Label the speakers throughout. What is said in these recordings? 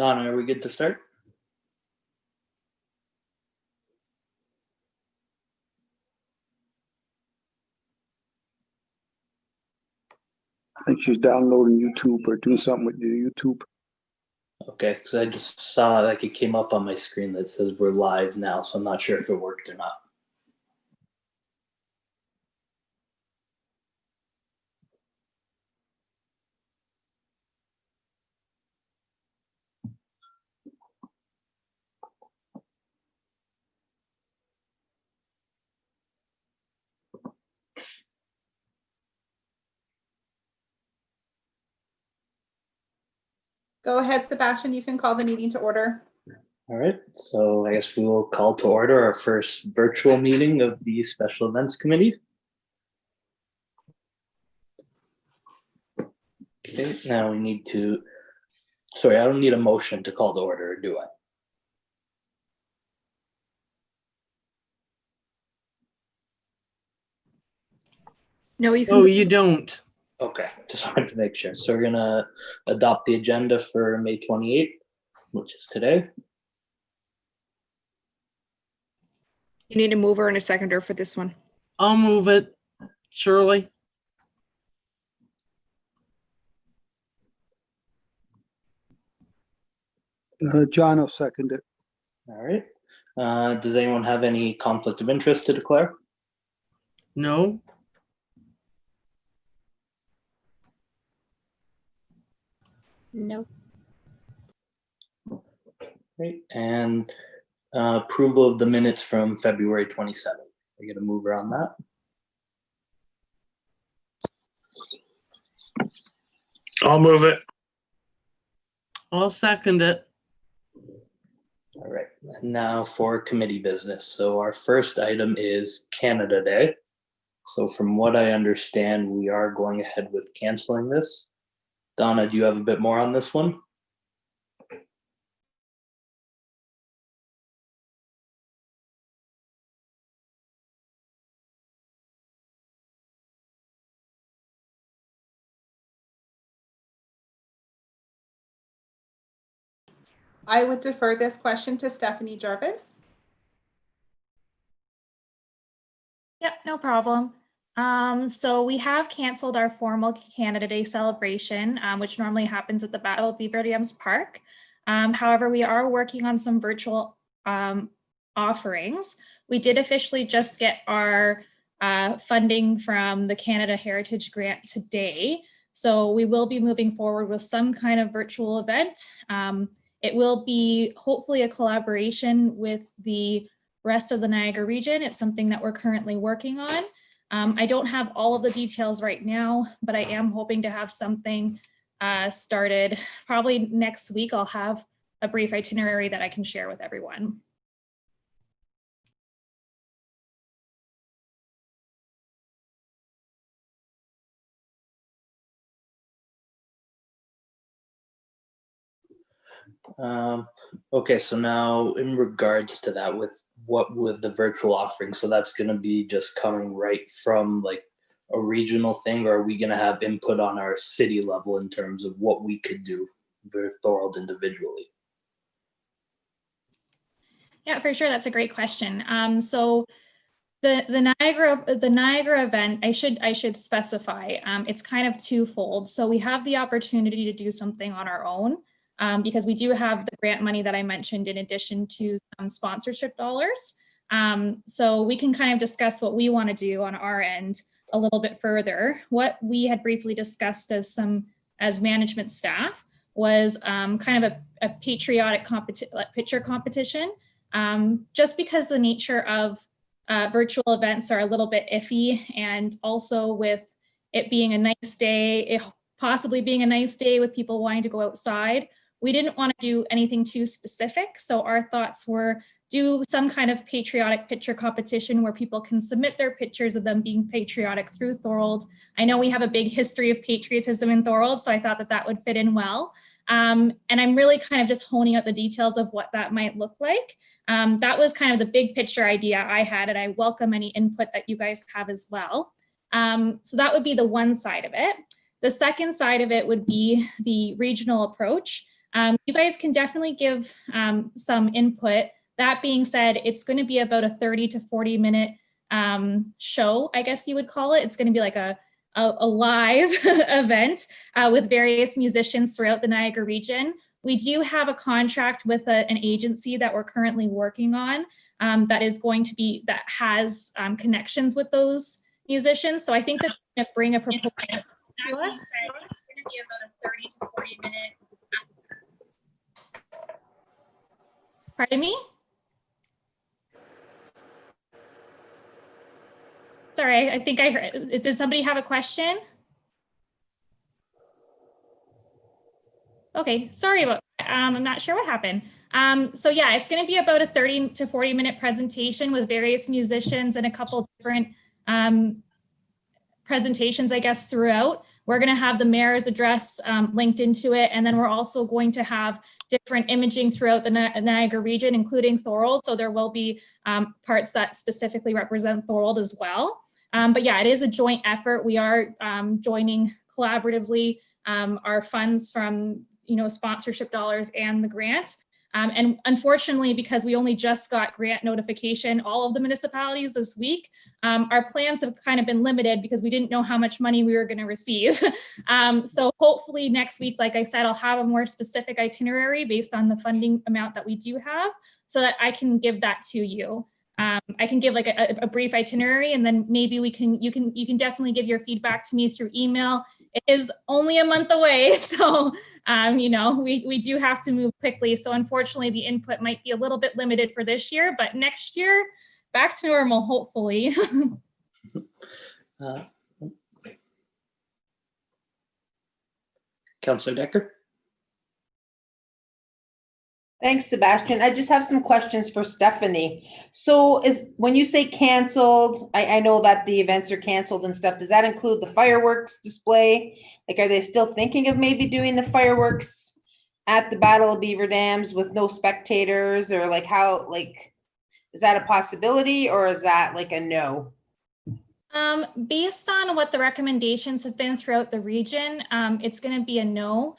Speaker 1: Donna, are we good to start?
Speaker 2: I think she's downloading YouTube or doing something with the YouTube.
Speaker 1: Okay, because I just saw like it came up on my screen that says we're live now, so I'm not sure if it worked or not.
Speaker 3: Go ahead, Sebastian, you can call the meeting to order.
Speaker 1: All right, so I guess we will call to order our first virtual meeting of the Special Events Committee. Okay, now we need to, sorry, I don't need a motion to call to order, do I?
Speaker 4: No, you can.
Speaker 5: Oh, you don't.
Speaker 1: Okay, just wanted to make sure. So we're gonna adopt the agenda for May 28th, which is today.
Speaker 4: You need a mover and a seconder for this one.
Speaker 5: I'll move it. Shirley.
Speaker 2: John will second it.
Speaker 1: All right. Does anyone have any conflict of interest to declare?
Speaker 5: No.
Speaker 4: No.
Speaker 1: Great. And approval of the minutes from February 27th. Are you gonna move around that?
Speaker 6: I'll move it.
Speaker 5: I'll second it.
Speaker 1: All right, and now for committee business. So our first item is Canada Day. So from what I understand, we are going ahead with canceling this. Donna, do you have a bit more on this one?
Speaker 3: I would defer this question to Stephanie Jarvis.
Speaker 7: Yep, no problem. So we have canceled our formal Canada Day celebration, which normally happens at the Battle of Beaver Dams Park. However, we are working on some virtual offerings. We did officially just get our funding from the Canada Heritage Grant today. So we will be moving forward with some kind of virtual event. It will be hopefully a collaboration with the rest of the Niagara region. It's something that we're currently working on. I don't have all of the details right now, but I am hoping to have something started probably next week. I'll have a brief itinerary that I can share with everyone.
Speaker 1: Okay, so now in regards to that, with what with the virtual offering, so that's going to be just coming right from like a regional thing, or are we going to have input on our city level in terms of what we could do with Thorold individually?
Speaker 7: Yeah, for sure. That's a great question. So the Niagara event, I should specify, it's kind of twofold. So we have the opportunity to do something on our own. Because we do have the grant money that I mentioned in addition to some sponsorship dollars. So we can kind of discuss what we want to do on our end a little bit further. What we had briefly discussed as management staff was kind of a patriotic picture competition. Just because the nature of virtual events are a little bit iffy, and also with it being a nice day, possibly being a nice day with people wanting to go outside, we didn't want to do anything too specific. So our thoughts were do some kind of patriotic picture competition where people can submit their pictures of them being patriotic through Thorold. I know we have a big history of patriotism in Thorold, so I thought that that would fit in well. And I'm really kind of just honing out the details of what that might look like. That was kind of the big picture idea I had, and I welcome any input that you guys have as well. So that would be the one side of it. The second side of it would be the regional approach. You guys can definitely give some input. That being said, it's going to be about a 30 to 40 minute show, I guess you would call it. It's going to be like a live event with various musicians throughout the Niagara region. We do have a contract with an agency that we're currently working on that has connections with those musicians. So I think that's going to bring a proposal to us. It's going to be about a 30 to 40 minute. Pardon me? Sorry, I think I heard. Does somebody have a question? Okay, sorry about that. I'm not sure what happened. So yeah, it's going to be about a 30 to 40 minute presentation with various musicians and a couple different presentations, I guess, throughout. We're going to have the mayor's address linked into it. And then we're also going to have different imaging throughout the Niagara region, including Thorold. So there will be parts that specifically represent Thorold as well. But yeah, it is a joint effort. We are joining collaboratively our funds from sponsorship dollars and the grant. And unfortunately, because we only just got grant notification, all of the municipalities this week, our plans have kind of been limited because we didn't know how much money we were going to receive. So hopefully next week, like I said, I'll have a more specific itinerary based on the funding amount that we do have so that I can give that to you. I can give like a brief itinerary, and then maybe you can definitely give your feedback to me through email. It is only a month away, so we do have to move quickly. So unfortunately, the input might be a little bit limited for this year, but next year, back to normal, hopefully.
Speaker 1: Councillor Decker?
Speaker 8: Thanks, Sebastian. I just have some questions for Stephanie. So when you say canceled, I know that the events are canceled and stuff. Does that include the fireworks display? Like, are they still thinking of maybe doing the fireworks at the Battle of Beaver Dams with no spectators, or is that a possibility, or is that like a no?
Speaker 7: Based on what the recommendations have been throughout the region, it's going to be a no.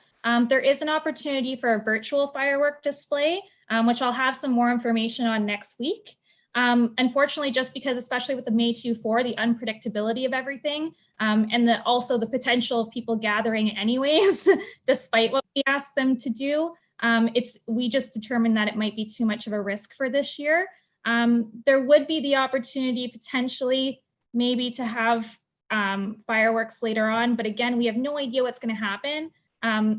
Speaker 7: There is an opportunity for a virtual firework display, which I'll have some more information on next week. Unfortunately, just because, especially with the May 2-4, the unpredictability of everything, and also the potential of people gathering anyways, despite what we ask them to do, we just determined that it might be too much of a risk for this year. There would be the opportunity potentially maybe to have fireworks later on, but again, we have no idea what's going to happen.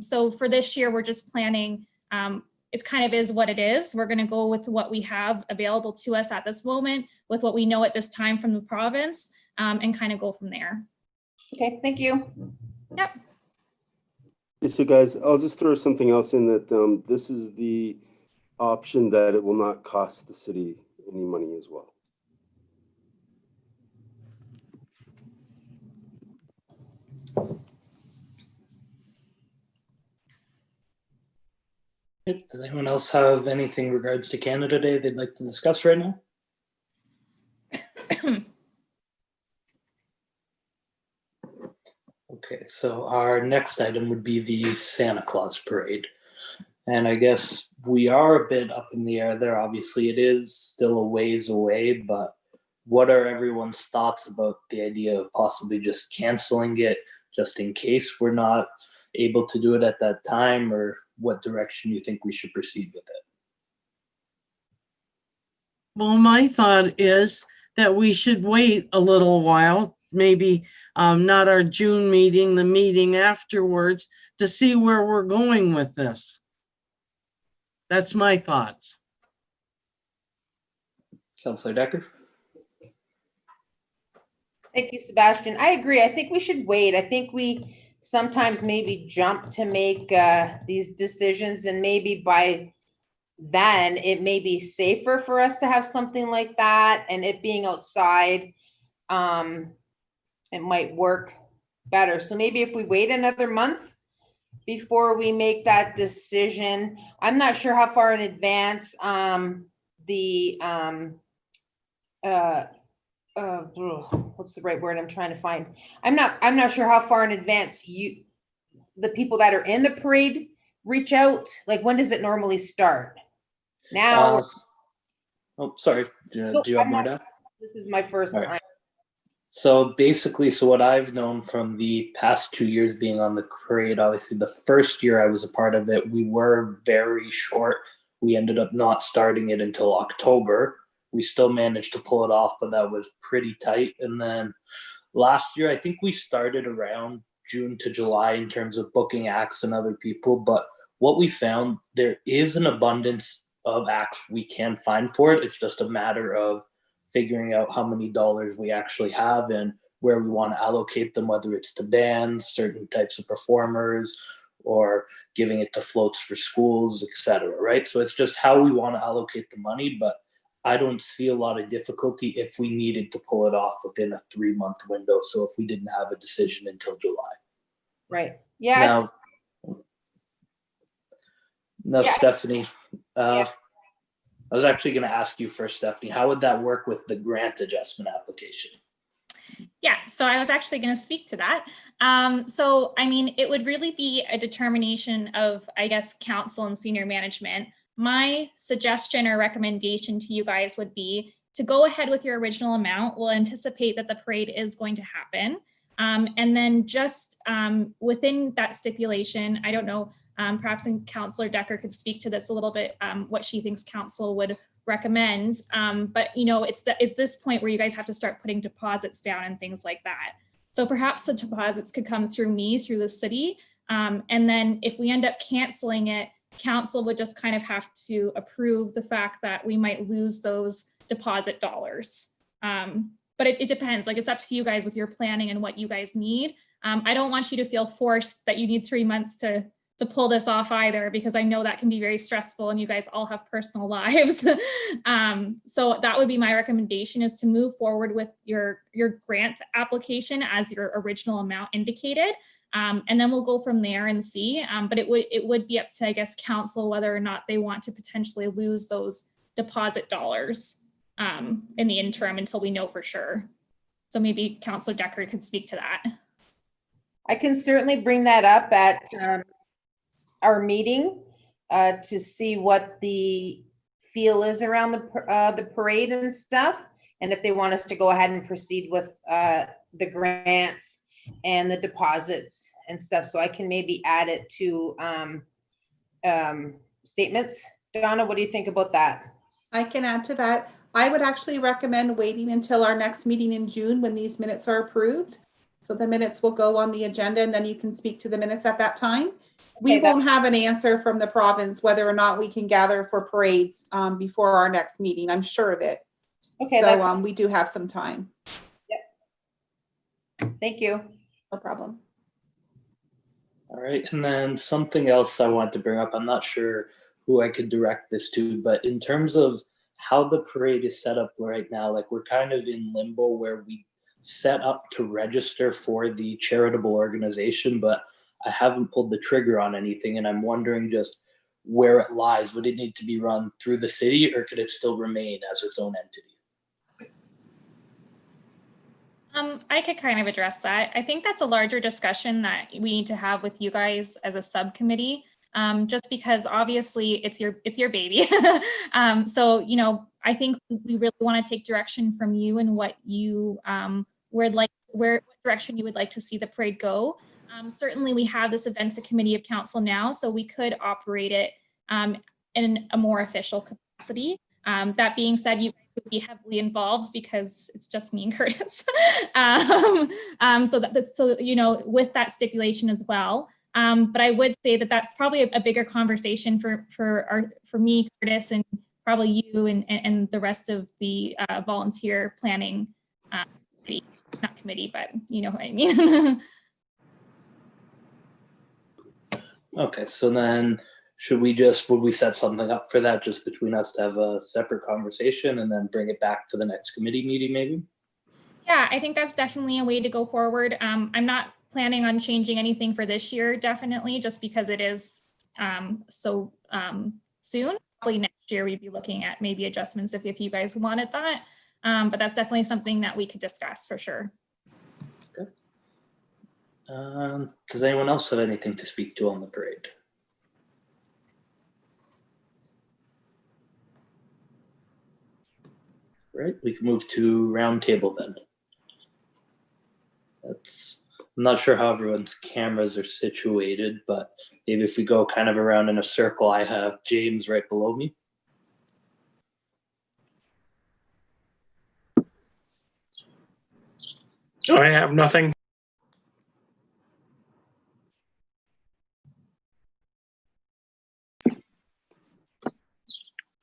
Speaker 7: So for this year, we're just planning, it kind of is what it is. We're going to go with what we have available to us at this moment, with what we know at this time from the province, and kind of go from there.
Speaker 8: Okay, thank you.
Speaker 7: Yep.
Speaker 9: So guys, I'll just throw something else in that this is the option that it will not cost the city any money as well.
Speaker 1: Does anyone else have anything in regards to Canada Day they'd like to discuss right now? Okay, so our next item would be the Santa Claus parade. And I guess we are a bit up in the air there. Obviously, it is still a ways away, but what are everyone's thoughts about the idea of possibly just canceling it just in case we're not able to do it at that time, or what direction you think we should proceed with it?
Speaker 5: Well, my thought is that we should wait a little while, maybe not our June meeting, the meeting afterwards, to see where we're going with this. That's my thoughts.
Speaker 1: Councillor Decker?
Speaker 8: Thank you, Sebastian. I agree. I think we should wait. I think we sometimes maybe jump to make these decisions, and maybe by then it may be safer for us to have something like that, and it being outside, it might work better. So maybe if we wait another month before we make that decision. I'm not sure how far in advance what's the right word I'm trying to find? I'm not sure how far in advance the people that are in the parade reach out? Like, when does it normally start? Now,
Speaker 1: Oh, sorry. Do you have more to add?
Speaker 8: this is my first
Speaker 1: All right.
Speaker 8: time.
Speaker 1: So basically, so what I've known from the past 2 years being on the parade, obviously the first year I was a part of it, we were very short. We ended up not starting it until October. We still managed to pull it off, but that was pretty tight. And then last year, I think we started around June to July in terms of booking acts and other people. But what we found, there is an abundance of acts we can find for it. It's just a matter of figuring out how many dollars we actually have and where we want to allocate them, whether it's to bands, certain types of performers, or giving it to floats for schools, etc. Right? So it's just how we want to allocate the money, but I don't see a lot of difficulty if we needed to pull it off within a 3-month window. So if we didn't have a decision until July.
Speaker 8: Right. Yeah.
Speaker 1: Now,
Speaker 8: Yeah.
Speaker 1: Stephanie, I was actually going to ask you first, Stephanie, how would that work with the grant adjustment application?
Speaker 7: Yeah, so I was actually going to speak to that. So, I mean, it would really be a determination of, I guess, council and senior management. My suggestion or recommendation to you guys would be to go ahead with your original amount. We'll anticipate that the parade is going to happen. And then just within that stipulation, I don't know, perhaps Councillor Decker could speak to this a little bit, what she thinks council would recommend. But you know, it's this point where you guys have to start putting deposits down and things like that. So perhaps the deposits could come through me, through the city. And then if we end up canceling it, council would just kind of have to approve the fact that we might lose those deposit dollars. But it depends, like it's up to you guys with your planning and what you guys need. I don't want you to feel forced that you need 3 months to pull this off either, because I know that can be very stressful and you guys all have personal lives. So that would be my recommendation, is to move forward with your grant application as your original amount indicated. And then we'll go from there and see. But it would be up to, I guess, council whether or not they want to potentially lose those deposit dollars in the interim until we know for sure. So maybe Councillor Decker could speak to that.
Speaker 8: I can certainly bring that up at our meeting to see what the feel is around the parade and stuff, and if they want us to go ahead and proceed with the grants and the deposits and stuff. So I can maybe add it to statements. Donna, what do you think about that?
Speaker 3: I can add to that. I would actually recommend waiting until our next meeting in June when these minutes are approved. So the minutes will go on the agenda and then you can speak to the minutes at that time. We won't have an answer from the province whether or not we can gather for parades before our next meeting. I'm sure of it.
Speaker 8: Okay.
Speaker 3: So we do have some time.
Speaker 8: Yep. Thank you.
Speaker 3: No problem.
Speaker 1: All right. And then something else I want to bring up, I'm not sure who I could direct this to, but in terms of how the parade is set up right now, like we're kind of in limbo where we set up to register for the charitable organization, but I haven't pulled the trigger on anything. And I'm wondering just where it lies. Would it need to be run through the city or could it still remain as its own entity?
Speaker 7: I could kind of address that. I think that's a larger discussion that we need to have with you guys as a subcommittee, just because obviously it's your baby. So, you know, I think we really want to take direction from you and what you what direction you would like to see the parade go. Certainly we have this events committee of council now, so we could operate it in a more official capacity. That being said, you would be heavily involved because it's just me and Curtis. So you know, with that stipulation as well. But I would say that that's probably a bigger conversation for me, Curtis, and probably you and the rest of the volunteer planning committee, not committee, but you know what I mean.
Speaker 1: Okay, so then would we set something up for that just between us to have a separate conversation and then bring it back to the next committee meeting maybe? Yeah,
Speaker 7: I think that's definitely a way to go forward. I'm not planning on changing anything for this year, definitely, just because it is so soon. Probably next year we'd be looking at maybe adjustments if you guys wanted that. But that's definitely something that we could discuss for sure.
Speaker 1: Does anyone else have anything to speak to on the parade? Right, we can move to roundtable then. I'm not sure how everyone's cameras are situated, but maybe if we go kind of around in a circle, I have James right below me.
Speaker 6: I have nothing.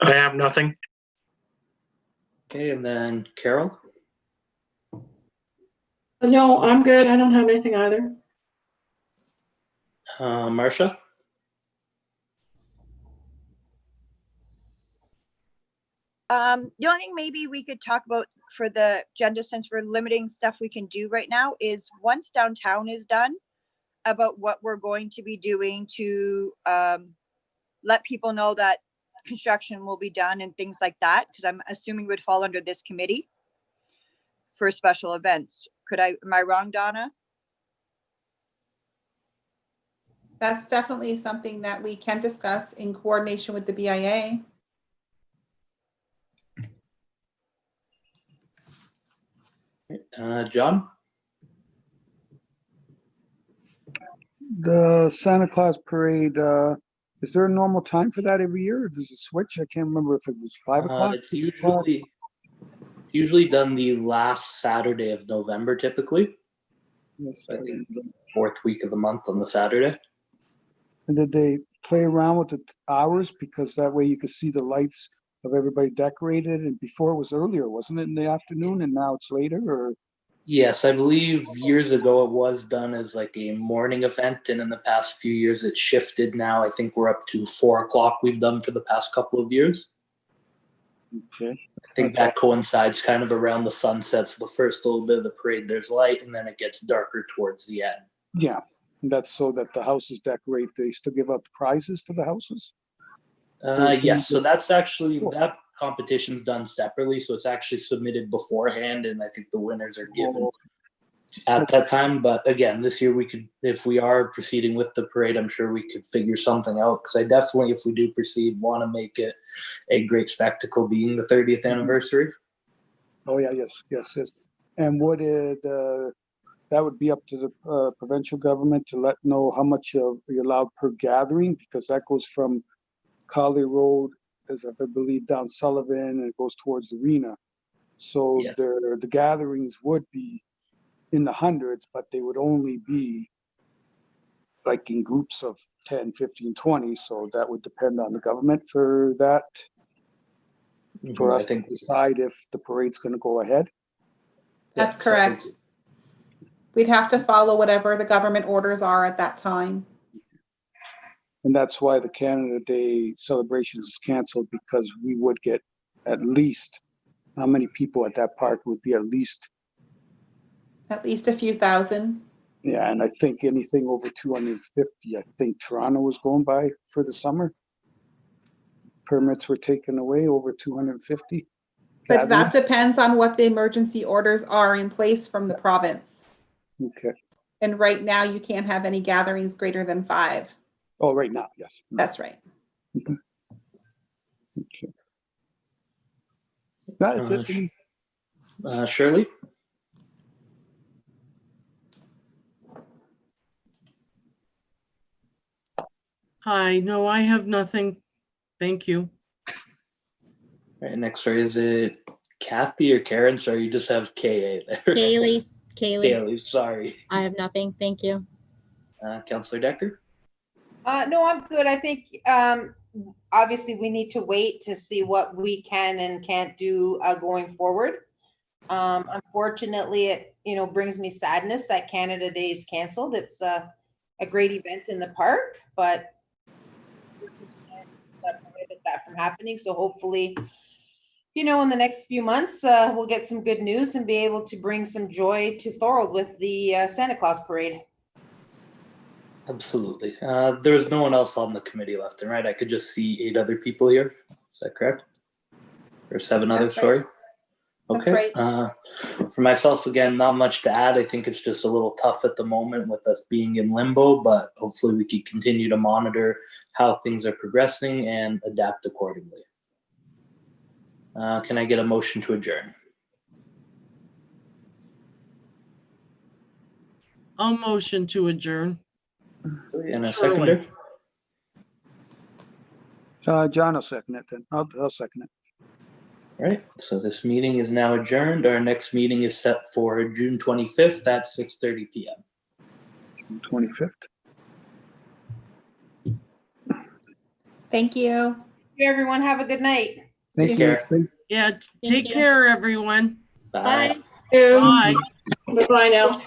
Speaker 6: I have nothing.
Speaker 1: Okay, and then Carol.
Speaker 10: No, I'm good. I don't have anything either.
Speaker 1: Marcia.
Speaker 11: The only thing maybe we could talk about for the agenda, since we're limiting stuff we can do right now, is once downtown is done, about what we're going to be doing to let people know that construction will be done and things like that, because I'm assuming would fall under this committee for special events. Am I wrong, Donna?
Speaker 3: That's definitely something that we can discuss in coordination with the BIA.
Speaker 1: John.
Speaker 2: The Santa Claus parade, is there a normal time for that every year? Or does it switch? I can't remember if it was 5 o'clock.
Speaker 1: It's
Speaker 2: 6 o'clock.
Speaker 1: usually done the last Saturday of November, typically.
Speaker 2: Yes.
Speaker 1: I think the fourth week of the month on the Saturday.
Speaker 2: And did they play around with the hours? Because that way you could see the lights of everybody decorated. And before it was earlier, wasn't it in the afternoon? And now it's later, or?
Speaker 1: Yes, I believe years ago it was done as like a morning event, and in the past few years it shifted. Now I think we're up to 4 o'clock. We've done for the past couple of years.
Speaker 2: Okay.
Speaker 1: I think that coincides kind of around the sunsets. The first little bit of the parade, there's light, and then it gets darker towards the end.
Speaker 2: Yeah, and that's so that the houses decorate. They still give out the prizes to the houses?
Speaker 1: Yes, so that's actually, that competition's done separately, so it's actually submitted beforehand, and I think the winners are given at that time. But again, this year we could, if we are proceeding with the parade, I'm sure we could figure something out, because I definitely, if we do proceed, want to make it a great spectacle being the 30th anniversary.
Speaker 2: Oh, yeah, yes. And would it, that would be up to the provincial government to let know how much you're allowed per gathering, because that goes from Collie Road, as I believe, down Sullivan, and it goes towards the arena. So
Speaker 1: Yes.
Speaker 2: the gatherings would be in the hundreds, but they would only be like in groups of 10, 15, 20. So that would depend on the government for that, for us to decide if the parade's going to go ahead.
Speaker 3: That's correct. We'd have to follow whatever the government orders are at that time.
Speaker 2: And that's why the Canada Day celebrations is canceled, because we would get at least, how many people at that park would be at least?
Speaker 3: At least a few thousand.
Speaker 2: Yeah, and I think anything over 250, I think Toronto was going by for the summer. Permits were taken away over 250.
Speaker 3: But that depends on what the emergency orders are in place from the province.
Speaker 2: Okay.
Speaker 3: And right now you can't have any gatherings greater than 5.
Speaker 2: Oh, right now, yes.
Speaker 3: That's right.
Speaker 2: Okay. That's it for me.
Speaker 1: Shirley?
Speaker 5: Hi, no, I have nothing. Thank you.
Speaker 1: All right, next, sorry, is it Kathy or Karen? Sorry, you just have KA there.
Speaker 12: Kaylee,
Speaker 1: sorry.
Speaker 12: I have nothing. Thank you.
Speaker 1: Councillor Decker?
Speaker 8: No, I'm good. I think obviously we need to wait to see what we can and can't do going forward. Unfortunately, it brings me sadness that Canada Day is canceled. It's a great event in the park, but that prohibit that from happening. So hopefully, in the next few months, we'll get some good news and be able to bring some joy to Thorold with the Santa Claus parade.
Speaker 1: Absolutely. There's no one else on the committee left and right. I could just see 8 other people here. Is that correct? Or 7 others, sorry. Okay. For myself, again, not much to add. I think it's just a little tough at the moment with us being in limbo, but hopefully we can continue to monitor how things are progressing and adapt accordingly. Can I get a motion to adjourn?
Speaker 5: I'll motion to adjourn.
Speaker 1: And a
Speaker 5: Surely.
Speaker 1: seconder?
Speaker 2: John will second it then. I'll second it.
Speaker 1: All right, so this meeting is now adjourned. Our next meeting is set for June 25th at 6:30 p.m.
Speaker 2: June 25th.
Speaker 3: Thank you.
Speaker 8: Everyone have a good night.
Speaker 2: Thank
Speaker 1: Take
Speaker 2: you.
Speaker 1: care.
Speaker 5: Yeah,
Speaker 12: Thank
Speaker 5: take
Speaker 12: you.
Speaker 5: care, everyone.
Speaker 1: Bye.
Speaker 5: Bye.
Speaker 10: Bye-bye now.